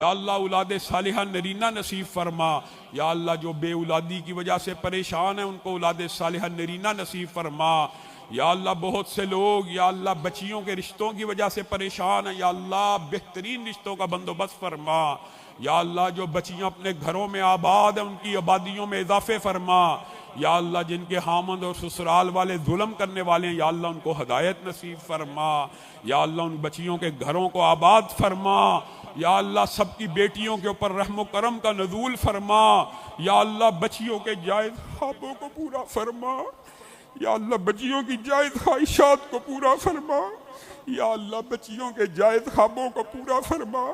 یا اللہ اولاد صالحہ نرینہ نصیب فرما۔ یا اللہ جو بے اولادی کی وجہ سے پریشان ہیں ان کو اولاد صالحہ نرینہ نصیب فرما۔ یا اللہ بہت سے لوگ یا اللہ بچیوں کے رشتوں کی وجہ سے پریشان ہیں، یا اللہ بہترین رشتوں کا بندوبست فرما۔ یا اللہ جو بچیاں اپنے گھروں میں آباد ہیں ان کی آبادیوں میں اضافے فرما۔ یا اللہ جن کے خامند اور سسرال والے ظلم کرنے والے ہیں یا اللہ ان کو ہدایت نصیب فرما۔ یا اللہ ان بچیوں کے گھروں کو آباد فرما۔ یا اللہ سب کی بیٹیوں کے اوپر رحم و کرم کا نزول فرما۔ یا اللہ بچیوں کے جائز خوابوں کو پورا فرما۔ یا اللہ بچیوں کی جائز خواہشات کو پورا فرما۔ یا اللہ بچیوں کے جائز خوابوں کو پورا فرما۔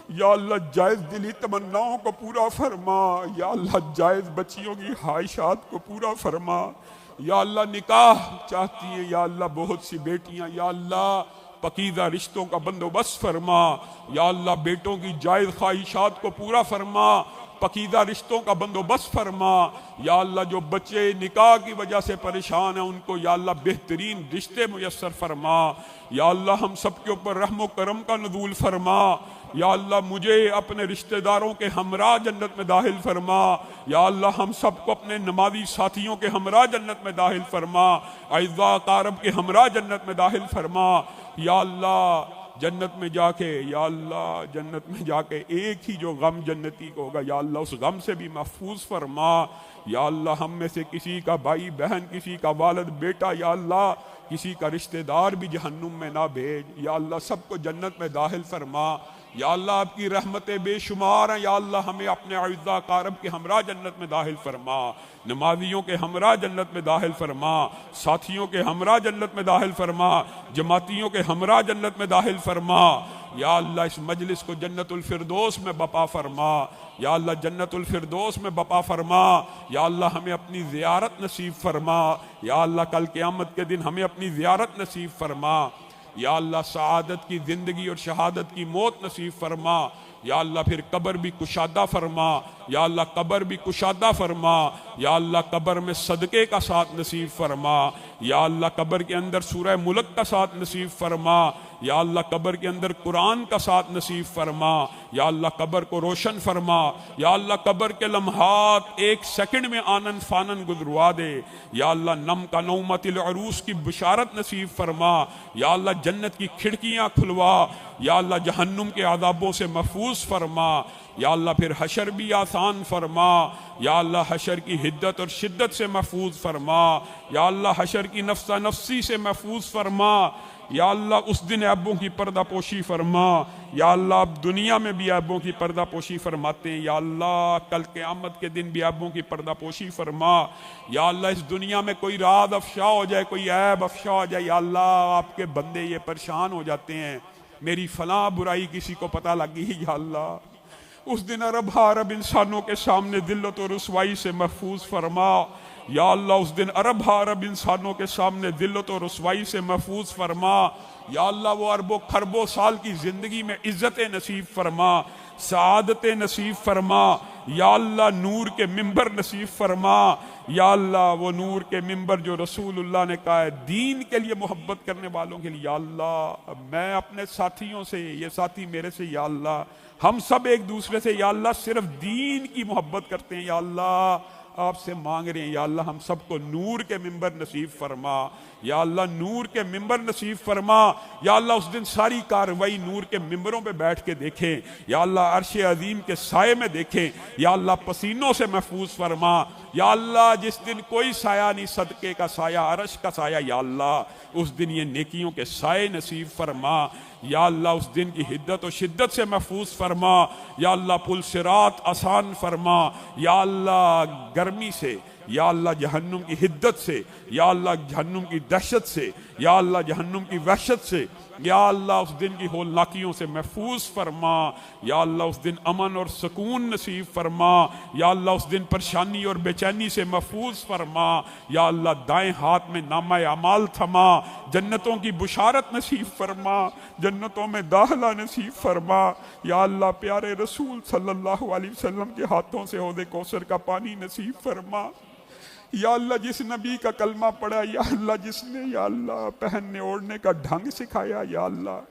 یا اللہ جائز دلی تمناؤں کو پورا فرما۔ یا اللہ جائز بچیوں کی خواہشات کو پورا فرما۔ یا اللہ نکاح چاہتی ہیں یا اللہ بہت سی بیٹیاں، یا اللہ پاکیزہ رشتوں کا بندوبست فرما۔ یا اللہ بیٹوں کی جائز خواہشات کو پورا فرما، پاکیزہ رشتوں کا بندوبست فرما۔ یا اللہ جو بچے نکاح کی وجہ سے پریشان ہیں ان کو یا اللہ بہترین رشتے میسر فرما۔ یا اللہ ہم سب کے اوپر رحم و کرم کا نزول فرما۔ یا اللہ مجھے اپنے رشتہ داروں کے ہمراہ جنت میں داخل فرما۔ یا اللہ ہم سب کو اپنے نمازی ساتھیوں کے ہمراہ جنت میں داخل فرما، اعزاء اقارب کے ہمراہ جنت میں داخل فرما۔ یا اللہ جنت میں جا کے یا اللہ جنت میں جا کے ایک ہی جو غم جنتی کو ہوگا یا اللہ اس غم سے بھی محفوظ فرما۔ یا اللہ ہم میں سے کسی کا بھائی بہن، کسی کا والد بیٹا یا اللہ کسی کا رشتہ دار بھی جہنم میں نہ بھیج۔ یا اللہ سب کو جنت میں داخل فرما۔ یا اللہ آپ کی رحمتیں بے شمار ہیں، یا اللہ ہمیں اپنے اعزاء اقارب کے ہمراہ جنت میں داخل فرما، نمازیوں کے ہمراہ جنت میں داخل فرما، ساتھیوں کے ہمراہ جنت میں داخل فرما، جماعتیوں کے ہمراہ جنت میں داخل فرما۔ یا اللہ اس مجلس کو جنت الفردوس میں بپا فرما۔ یا اللہ جنت الفردوس میں بپا فرما۔ یا اللہ ہمیں اپنی زیارت نصیب فرما۔ یا اللہ کل قیامت کے دن ہمیں اپنی زیارت نصیب فرما۔ یا اللہ سعادت کی زندگی اور شہادت کی موت نصیب فرما۔ یا اللہ پھر قبر بھی کشادہ فرما۔ یا اللہ قبر بھی کشادہ فرما۔ یا اللہ قبر میں صدقے کا ساتھ نصیب فرما۔ یا اللہ قبر کے اندر سورہ ملک کا ساتھ نصیب فرما۔ یا اللہ قبر کے اندر قرآن کا ساتھ نصیب فرما۔ یا اللہ قبر کو روشن فرما۔ یا اللہ قبر کے لمحات ایک سیکنڈ میں آنن فانن گزروا دے۔ یا اللہ نم کا نومت العروس کی بشارت نصیب فرما۔ یا اللہ جنت کی کھڑکیاں کھلوا۔ یا اللہ جہنم کے عذابوں سے محفوظ فرما۔ یا اللہ پھر حشر بھی آسان فرما۔ یا اللہ حشر کی حدت اور شدت سے محفوظ فرما۔ یا اللہ حشر کی نفسہ نفسی سے محفوظ فرما۔ یا اللہ اس دن عیبوں کی پردہ پوشی فرما۔ یا اللہ اب دنیا میں بھی عیبوں کی پردہ پوشی فرماتے ہیں، یا اللہ کل قیامت کے دن بھی عیبوں کی پردہ پوشی فرما۔ یا اللہ اس دنیا میں کوئی راز افشا ہو جائے، کوئی عیب افشا ہو جائے، یا اللہ آپ کے بندے یہ پریشان ہو جاتے ہیں، میری فلاں برائی کسی کو پتہ لگی، یا اللہ اس دن عرب عرب انسانوں کے سامنے ذلت و رسوائی سے محفوظ فرما۔ یا اللہ اس دن عرب عرب انسانوں کے سامنے ذلت و رسوائی سے محفوظ فرما۔ یا اللہ وہ اربوں خربوں سال کی زندگی میں عزت نصیب فرما، سعادت نصیب فرما۔ یا اللہ نور کے ممبر نصیب فرما۔ یا اللہ وہ نور کے ممبر جو رسول اللہ نے کہا ہے دین کے لیے محبت کرنے والوں کے لیے، یا اللہ میں اپنے ساتھیوں سے، یہ ساتھی میرے سے، یا اللہ ہم سب ایک دوسرے سے یا اللہ صرف دین کی محبت کرتے ہیں، یا اللہ آپ سے مانگ رہے ہیں یا اللہ ہم سب کو نور کے ممبر نصیب فرما۔ یا اللہ نور کے ممبر نصیب فرما۔ یا اللہ اس دن ساری کاروائی نور کے ممبروں پہ بیٹھ کے دیکھیں، یا اللہ عرش عظیم کے سائے میں دیکھیں، یا اللہ پسینوں سے محفوظ فرما۔ یا اللہ جس دن کوئی سایہ نہیں، صدقے کا سایہ، عرش کا سایہ، یا اللہ اس دن یہ نیکیوں کے سائے نصیب فرما۔ یا اللہ اس دن کی حدت و شدت سے محفوظ فرما۔ یا اللہ پل صراط آسان فرما۔ یا اللہ گرمی سے، یا اللہ جہنم کی حدت سے، یا اللہ جہنم کی دہشت سے، یا اللہ جہنم کی وحشت سے، یا اللہ اس دن کی ہولناکیوں سے محفوظ فرما۔ یا اللہ اس دن امن اور سکون نصیب فرما۔ یا اللہ اس دن پریشانی اور بے چینی سے محفوظ فرما۔ یا اللہ دائیں ہاتھ میں نامہ اعمال تھما، جنتوں کی بشارت نصیب فرما، جنتوں میں داخلہ نصیب فرما۔ یا اللہ پیارے رسول صلی اللہ علیہ وسلم کے ہاتھوں سے حوض کوثر کا پانی نصیب فرما۔ یا اللہ جس نبی کا کلمہ پڑھا، یا اللہ جس نے یا اللہ پہننے اوڑھنے کا ڈھنگ سکھایا، یا اللہ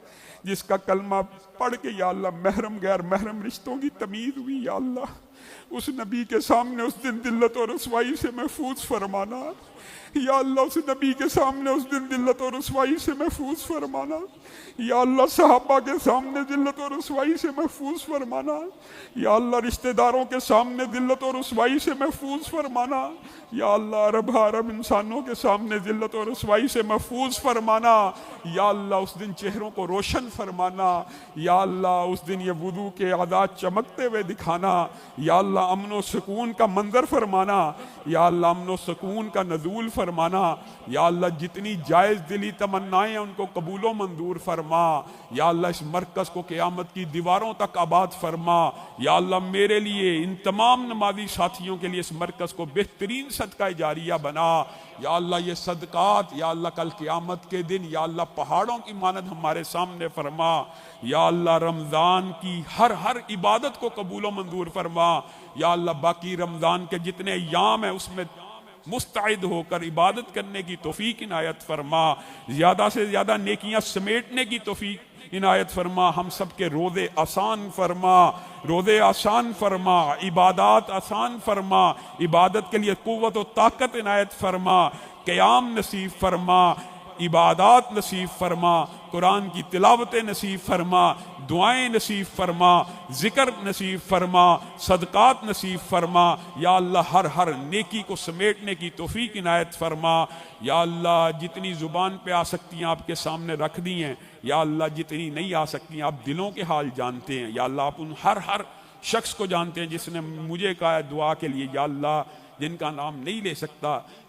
جس کا کلمہ پڑھ کے یا اللہ محرم غیر محرم رشتوں کی تمیز ہوئی، یا اللہ اس نبی کے سامنے اس دن ذلت اور رسوائی سے محفوظ فرمانا، یا اللہ اس نبی کے سامنے اس دن ذلت اور رسوائی سے محفوظ فرمانا، یا اللہ صحابہ کے سامنے ذلت اور رسوائی سے محفوظ فرمانا، یا اللہ رشتہ داروں کے سامنے ذلت اور رسوائی سے محفوظ فرمانا، یا اللہ عرب انسانوں کے سامنے ذلت اور رسوائی سے محفوظ فرمانا، یا اللہ اس دن چہروں کو روشن فرمانا، یا اللہ اس دن یہ وضو کے عادات چمکتے ہوئے دکھانا، یا اللہ امن و سکون کا منظر فرمانا، یا اللہ امن و سکون کا نزول فرمانا، یا اللہ جتنی جائز دلی تمنائیں ہیں ان کو قبول و منظور فرما، یا اللہ اس مرکز کو قیامت کی دیواروں تک آباد فرما، یا اللہ میرے لیے ان تمام نمازی ساتھیوں کے لیے اس مرکز کو بہترین صدقہ جاریہ بنا، یا اللہ یہ صدقات یا اللہ کل قیامت کے دن یا اللہ پہاڑوں کی مانند ہمارے سامنے فرما، یا اللہ رمضان کی ہر عبادت کو قبول و منظور فرما، یا اللہ باقی رمضان کے جتنے ایام ہیں اس میں مستعد ہو کر عبادت کرنے کی توفیق عنایت فرما، زیادہ سے زیادہ نیکیاں سمیٹنے کی توفیق عنایت فرما، ہم سب کے روزے آسان فرما، روزے آسان فرما، عبادات آسان فرما، عبادت کے لیے قوت و طاقت عنایت فرما، قیام نصیب فرما، عبادات نصیب فرما، قرآن کی تلاوت نصیب فرما، دعائیں نصیب فرما، ذکر نصیب فرما، صدقات نصیب فرما، یا اللہ ہر نیکی کو سمیٹنے کی توفیق عنایت فرما، یا اللہ جتنی زبان پہ آ سکتی ہیں آپ کے سامنے رکھ دی ہیں، یا اللہ جتنی نہیں آ سکتی ہیں آپ دلوں کے حال جانتے ہیں، یا اللہ آپ ان ہر شخص کو جانتے ہیں جس نے مجھے کہا ہے دعا کے لیے، یا اللہ جن کا نام نہیں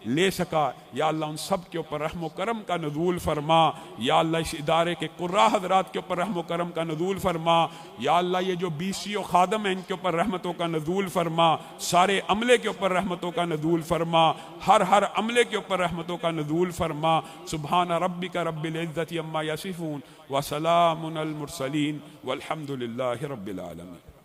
لے سکا یا اللہ ان سب کے اوپر رحم و کرم کا نزول فرما، یا اللہ اس ادارے کے قراء حضرات کے اوپر رحم و کرم کا نزول فرما، یا اللہ یہ جو BCO خادم ہیں ان کے اوپر رحمتوں کا نزول فرما، سارے عملے کے اوپر رحمتوں کا نزول فرما، ہر عملے کے اوپر رحمتوں کا نزول فرما، سبحان ربک رب العزت عما یصفون وسلام علی المرسلین والحمد للہ رب العالمین۔